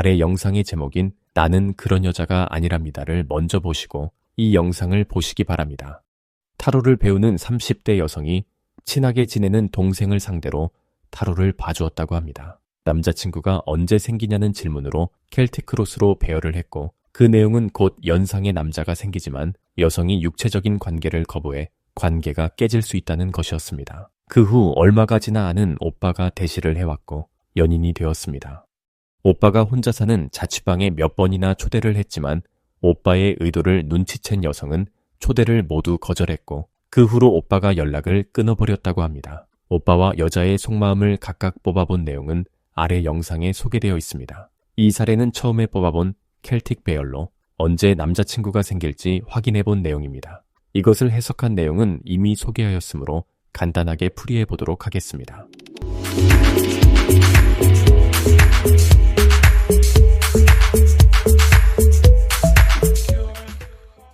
아래 영상의 제목인 나는 그런 여자가 아니랍니다를 먼저 보시고 이 영상을 보시기 바랍니다. 타로를 배우는 30대 여성이 친하게 지내는 동생을 상대로 타로를 봐주었다고 합니다. 남자친구가 언제 생기냐는 질문으로 켈틱 크로스로 배열을 했고 그 내용은 곧 연상의 남자가 생기지만 여성이 육체적인 관계를 거부해 관계가 깨질 수 있다는 것이었습니다. 그 후 얼마가 지나 않은 오빠가 대시를 해왔고 연인이 되었습니다. 오빠가 혼자 사는 자취방에 몇 번이나 초대를 했지만 오빠의 의도를 눈치챈 여성은 초대를 모두 거절했고 그 후로 오빠가 연락을 끊어버렸다고 합니다. 오빠와 여자의 속마음을 각각 뽑아본 내용은 아래 영상에 소개되어 있습니다. 이 사례는 처음에 뽑아본 켈틱 배열로 언제 남자친구가 생길지 확인해본 내용입니다. 이것을 해석한 내용은 이미 소개하였으므로 간단하게 풀이해 보도록 하겠습니다.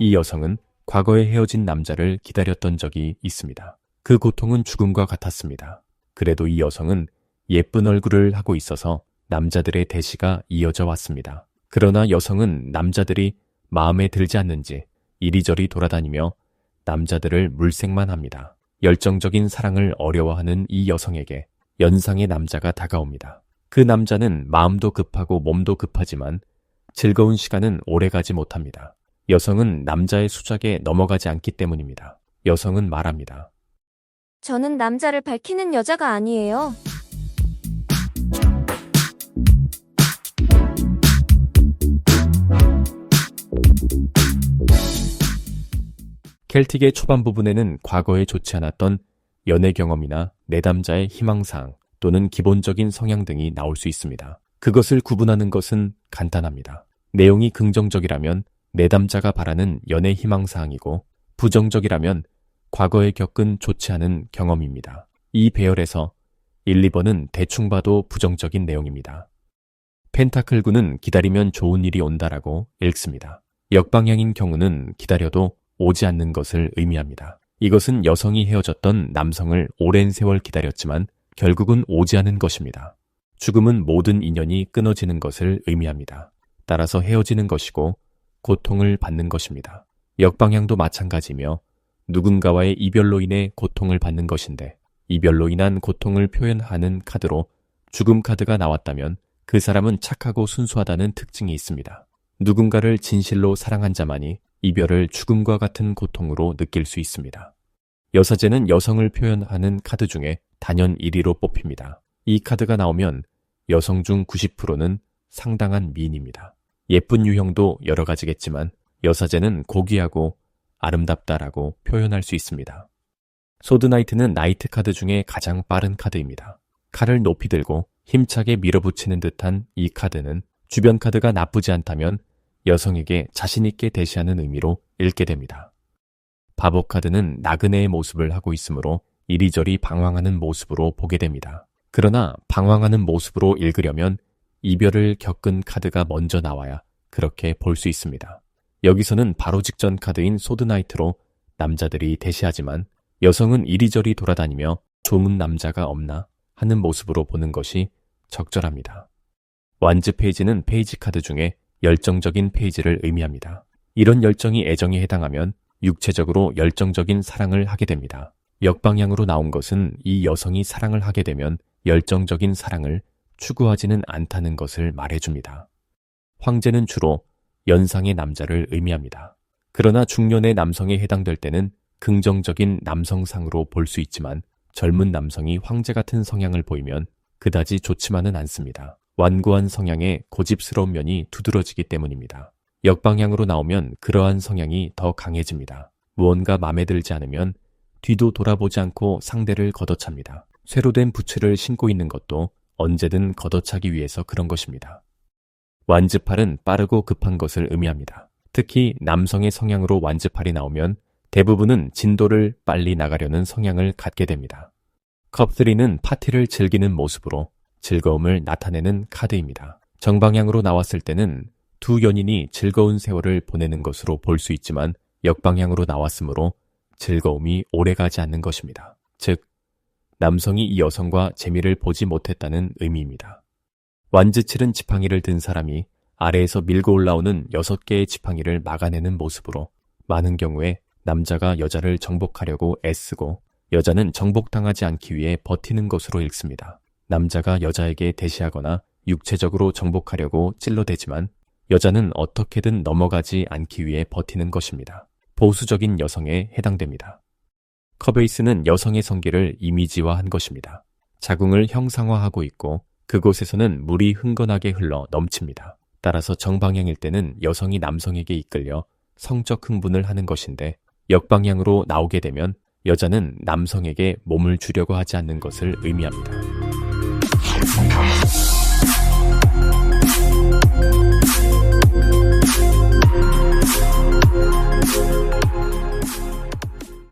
이 여성은 과거에 헤어진 남자를 기다렸던 적이 있습니다. 그 고통은 죽음과 같았습니다. 그래도 이 여성은 예쁜 얼굴을 하고 있어서 남자들의 대시가 이어져 왔습니다. 그러나 여성은 남자들이 마음에 들지 않는지 이리저리 돌아다니며 남자들을 물색만 합니다. 열정적인 사랑을 어려워하는 이 여성에게 연상의 남자가 다가옵니다. 그 남자는 마음도 급하고 몸도 급하지만 즐거운 시간은 오래가지 못합니다. 여성은 남자의 수작에 넘어가지 않기 때문입니다. 여성은 말합니다. 저는 남자를 밝히는 여자가 아니에요. 켈틱의 초반 부분에는 과거에 좋지 않았던 연애 경험이나 내담자의 희망사항 또는 기본적인 성향 등이 나올 수 있습니다. 그것을 구분하는 것은 간단합니다. 내용이 긍정적이라면 내담자가 바라는 연애 희망사항이고 부정적이라면 과거에 겪은 좋지 않은 경험입니다. 이 배열에서 1, 2번은 대충 봐도 부정적인 내용입니다. 펜타클9는 기다리면 좋은 일이 온다라고 읽습니다. 역방향인 경우는 기다려도 오지 않는 것을 의미합니다. 이것은 여성이 헤어졌던 남성을 오랜 세월 기다렸지만 결국은 오지 않은 것입니다. 죽음은 모든 인연이 끊어지는 것을 의미합니다. 따라서 헤어지는 것이고 고통을 받는 것입니다. 역방향도 마찬가지며 누군가와의 이별로 인해 고통을 받는 것인데 이별로 인한 고통을 표현하는 카드로 죽음 카드가 나왔다면 그 사람은 착하고 순수하다는 특징이 있습니다. 누군가를 진실로 사랑한 자만이 이별을 죽음과 같은 고통으로 느낄 수 있습니다. 여사제는 여성을 표현하는 카드 중에 단연 1위로 뽑힙니다. 이 카드가 나오면 여성 중 90%는 상당한 미인입니다. 예쁜 유형도 여러 가지겠지만 여사제는 고귀하고 아름답다라고 표현할 수 있습니다. 소드나이트는 나이트 카드 중에 가장 빠른 카드입니다. 칼을 높이 들고 힘차게 밀어붙이는 듯한 이 카드는 주변 카드가 나쁘지 않다면 여성에게 자신있게 대시하는 의미로 읽게 됩니다. 바보 카드는 나그네의 모습을 하고 있으므로 이리저리 방황하는 모습으로 보게 됩니다. 그러나 방황하는 모습으로 읽으려면 이별을 겪은 카드가 먼저 나와야 그렇게 볼 수 있습니다. 여기서는 바로 직전 카드인 소드나이트로 남자들이 대시하지만 여성은 이리저리 돌아다니며 좋은 남자가 없나 하는 모습으로 보는 것이 적절합니다. 완즈 페이지는 페이지 카드 중에 열정적인 페이지를 의미합니다. 이런 열정이 애정에 해당하면 육체적으로 열정적인 사랑을 하게 됩니다. 역방향으로 나온 것은 이 여성이 사랑을 하게 되면 열정적인 사랑을 추구하지는 않다는 것을 말해줍니다. 황제는 주로 연상의 남자를 의미합니다. 그러나 중년의 남성에 해당될 때는 긍정적인 남성상으로 볼 수 있지만 젊은 남성이 황제 같은 성향을 보이면 그다지 좋지만은 않습니다. 완고한 성향에 고집스러운 면이 두드러지기 때문입니다. 역방향으로 나오면 그러한 성향이 더 강해집니다. 무언가 마음에 들지 않으면 뒤도 돌아보지 않고 상대를 걷어찹니다. 쇠로 된 부츠를 신고 있는 것도 언제든 걷어차기 위해서 그런 것입니다. 완즈팔은 빠르고 급한 것을 의미합니다. 특히 남성의 성향으로 완즈팔이 나오면 대부분은 진도를 빨리 나가려는 성향을 갖게 됩니다. 컵3는 파티를 즐기는 모습으로 즐거움을 나타내는 카드입니다. 정방향으로 나왔을 때는 두 연인이 즐거운 세월을 보내는 것으로 볼 수 있지만 역방향으로 나왔으므로 즐거움이 오래가지 않는 것입니다. 즉, 남성이 이 여성과 재미를 보지 못했다는 의미입니다. 완즈칠은 지팡이를 든 사람이 아래에서 밀고 올라오는 6개의 지팡이를 막아내는 모습으로 많은 경우에 남자가 여자를 정복하려고 애쓰고 여자는 정복당하지 않기 위해 버티는 것으로 읽습니다. 남자가 여자에게 대시하거나 육체적으로 정복하려고 찔러대지만 여자는 어떻게든 넘어가지 않기 위해 버티는 것입니다. 보수적인 여성에 해당됩니다. 커베이스는 여성의 성기를 이미지화한 것입니다. 자궁을 형상화하고 있고 그곳에서는 물이 흥건하게 흘러 넘칩니다. 따라서 정방향일 때는 여성이 남성에게 이끌려 성적 흥분을 하는 것인데 역방향으로 나오게 되면 여자는 남성에게 몸을 주려고 하지 않는 것을 의미합니다.